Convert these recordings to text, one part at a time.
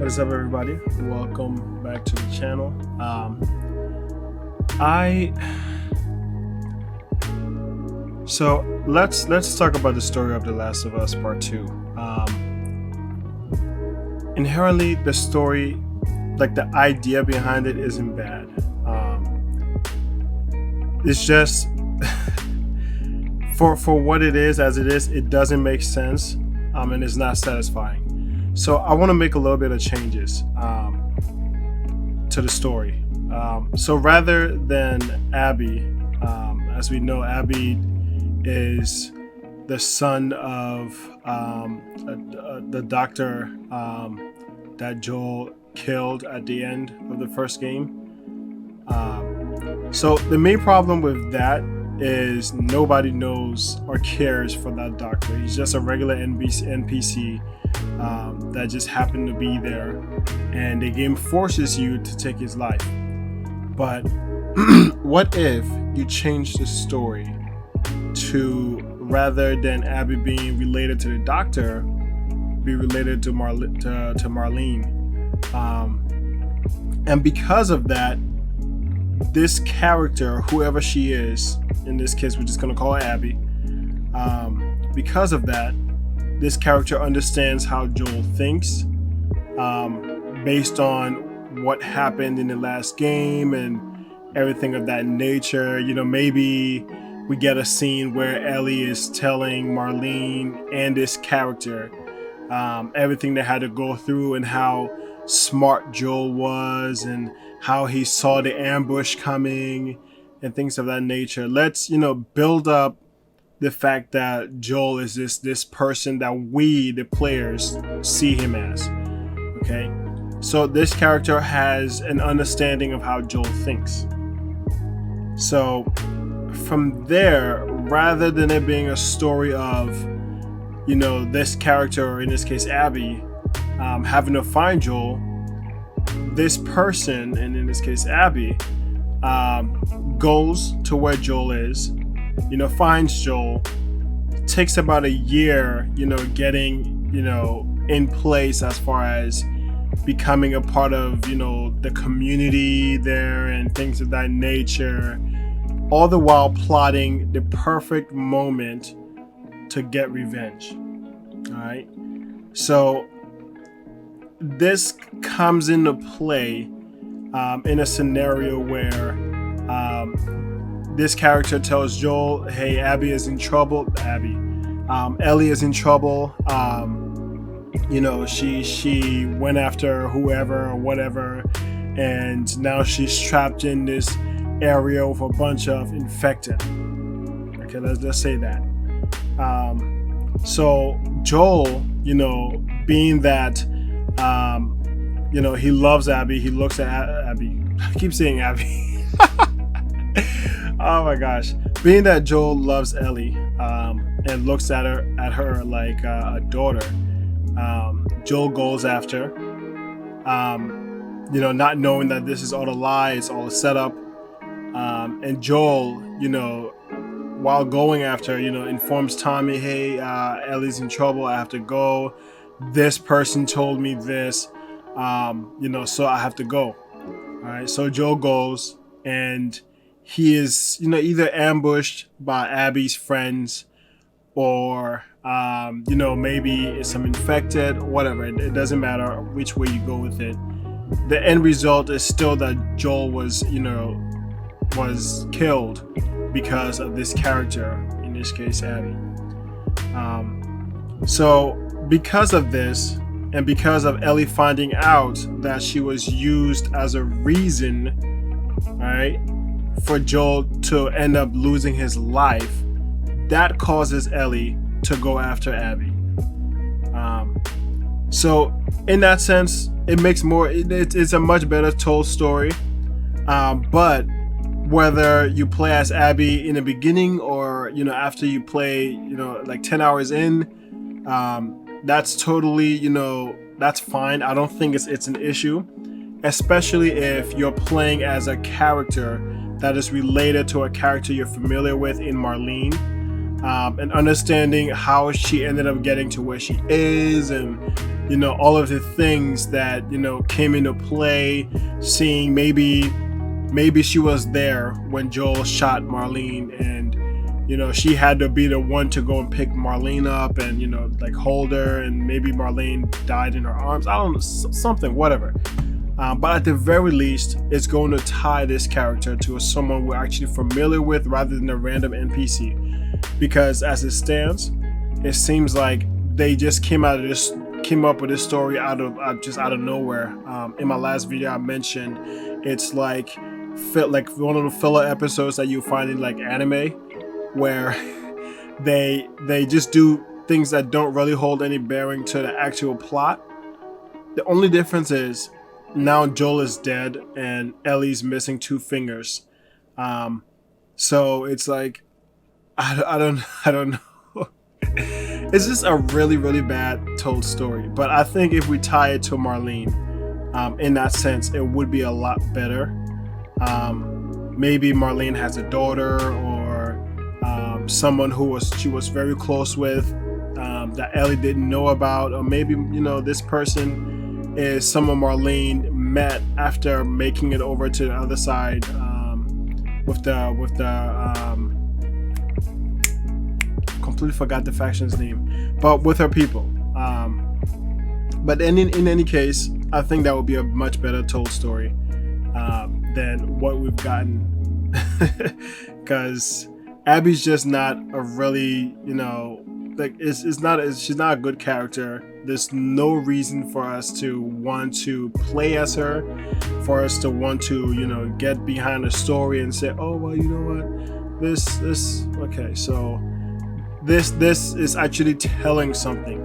What is up, everybody? Welcome back to the channel. I so let's talk about the story of The Last of Us Part Two. Inherently, the story, like the idea behind it, isn't bad. It's just for what it is, as it is, it doesn't make sense, and it's not satisfying. So I want to make a little bit of changes to the story. So rather than Abby, as we know, Abby is the son of the doctor that Joel killed at the end of the first game. So the main problem with that is nobody knows or cares for that doctor. He's just a regular NPC that just happened to be there, and the game forces you to take his life. But what if you change the story to, rather than Abby being related to the doctor, be related to Marlene, and because of that, this character, whoever she is, in this case we're just going to call her Abby, because of that, this character understands how Joel thinks, based on what happened in the last game and everything of that nature. You know, maybe we get a scene where Ellie is telling Marlene and this character everything they had to go through, and how smart Joel was, and how he saw the ambush coming and things of that nature. Let's, build up the fact that Joel is this person that we, the players, see him as. Okay? So this character has an understanding of how Joel thinks. So from there, rather than it being a story of, this character, or in this case Abby, having to find Joel, this person, and in this case Abby, goes to where Joel is, finds Joel, takes about a year, getting, in place as far as becoming a part of, the community there and things of that nature, all the while plotting the perfect moment to get revenge. All right. So this comes into play in a scenario where this character tells Joel, "Hey, Abby is in trouble. Ellie is in trouble. She went after whoever or whatever, and now she's trapped in this area with a bunch of infected." Okay, let's say that. So Joel, being that, he loves Abby. He looks at Abby. I keep saying Abby. Oh my gosh. Being that Joel loves Ellie, and looks at her like a daughter, Joel goes after, not knowing that this is all a lie, it's all a setup. And Joel, while going after, informs Tommy, "Hey, Ellie's in trouble. I have to go. This person told me this, so I have to go." All right. So Joel goes, and he is, either ambushed by Abby's friends, or, maybe it's some infected, whatever. It doesn't matter which way you go with it. The end result is still that Joel was killed because of this character, in this case Abby. So because of this, and because of Ellie finding out that she was used as a reason, right, for Joel to end up losing his life, that causes Ellie to go after Abby. So in that sense, it makes it's a much better told story. But whether you play as Abby in the beginning, or after you play, like 10 hours in, that's totally, that's fine. I don't think it's an issue, especially if you're playing as a character that is related to a character you're familiar with in Marlene. and understanding how she ended up getting to where she is, and all of the things that came into play. Seeing maybe she was there when Joel shot Marlene, and she had to be the one to go and pick Marlene up and like hold her, and maybe Marlene died in her arms. I don't know, something, whatever. But at the very least, it's going to tie this character to someone we're actually familiar with rather than a random NPC. Because as it stands, it seems like they just came up with this story out of nowhere. In my last video, I mentioned it's like one of the filler episodes that you find in like anime, where they just do things that don't really hold any bearing to the actual plot. The only difference is now Joel is dead and Ellie's missing 2 fingers. So it's like I don't know. It's just a really, really bad told story. But I think if we tie it to Marlene, in that sense, it would be a lot better. Maybe Marlene has a daughter, or someone she was very close with, that Ellie didn't know about, or maybe this person is someone Marlene met after making it over to the other side, with the completely forgot the faction's name, but with her people. But in any case, I think that would be a much better told story than what we've gotten, because Abby's just not a really she's not a good character. There's no reason for us to want to play as her, for us to want to get behind the story and say, oh well, you know what, this okay, so this is actually telling something.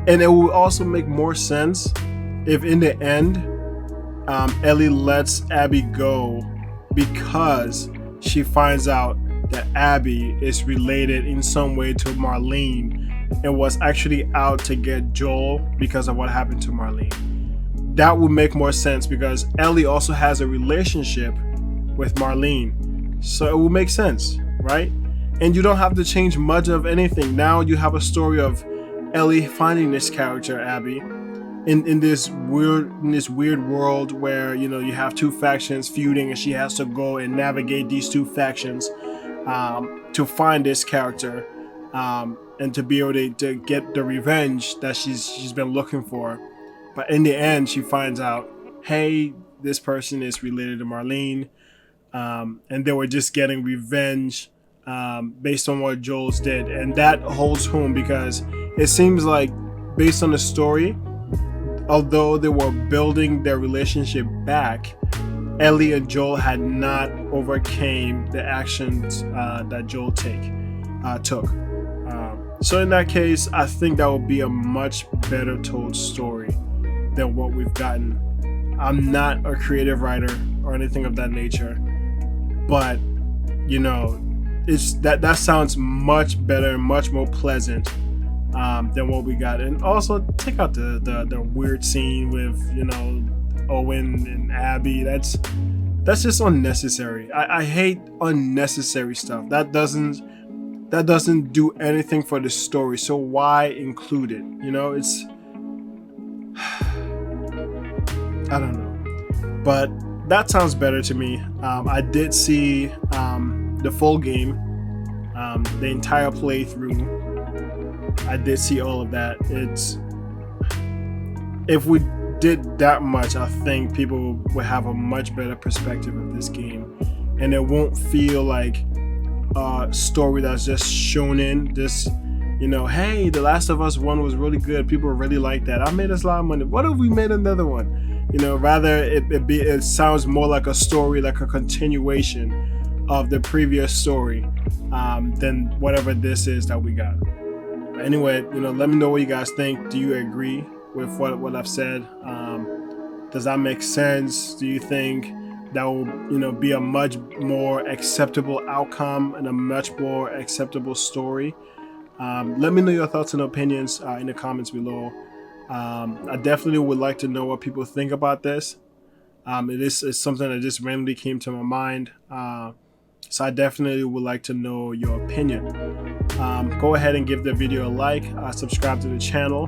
And it will also make more sense if in the end Ellie lets Abby go because she finds out that Abby is related in some way to Marlene and was actually out to get Joel because of what happened to Marlene. That would make more sense, because Ellie also has a relationship with Marlene. So it will make sense, right? And you don't have to change much of anything. Now you have a story of Ellie finding this character, Abby, in this weird world where you have 2 factions feuding, and she has to go and navigate these 2 factions to find this character, and to be able to get the revenge that she's been looking for. But in the end, she finds out, hey, this person is related to Marlene, and they were just getting revenge based on what Joel's did. And that holds home, because it seems like, based on the story, although they were building their relationship back, Ellie and Joel had not overcame the actions that Joel took. So in that case, I think that would be a much better told story than what we've gotten. I'm not a creative writer or anything of that nature, but it's that sounds much better and much more pleasant than what we got. And also take out the weird scene with Owen and Abby. That's just unnecessary. I hate unnecessary stuff. That doesn't do anything for the story. So why include it? It's I don't know. But that sounds better to me. I did see the full game, the entire playthrough. I did see all of that. If we did that much, I think people would have a much better perspective of this game, and it won't feel like a story that's just shown in this. Hey, The Last of Us 1 was really good. People really like that. I made us a lot of money. What if we made another one? Rather it sounds more like a story, like a continuation of the previous story, than whatever this is that we got. Anyway, let me know what you guys think. Do you agree with what I've said? Does that make sense? Do you think that will be a much more acceptable outcome and a much more acceptable story? Let me know your thoughts and opinions in the comments below. I definitely would like to know what people think about this. It's something that just randomly came to my mind. So I definitely would like to know your opinion. Go ahead and give the video a like, subscribe to the channel.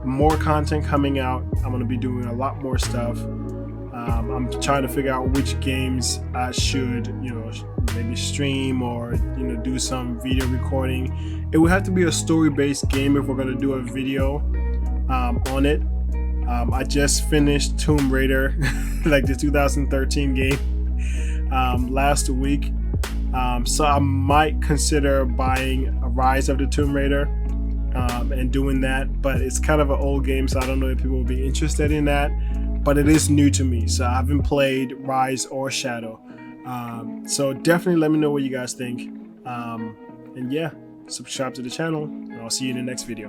More content coming out. I'm going to be doing a lot more stuff. I'm trying to figure out which games I should, maybe stream or, do some video recording. It would have to be a story-based game if we're going to do a video on it. I just finished Tomb Raider, like the 2013 game, last week. So I might consider buying a Rise of the Tomb Raider and doing that, but it's kind of an old game, so I don't know if people will be interested in that. But it is new to me, so I haven't played Rise or Shadow. So definitely let me know what you guys think. And yeah, subscribe to the channel, and I'll see you in the next video.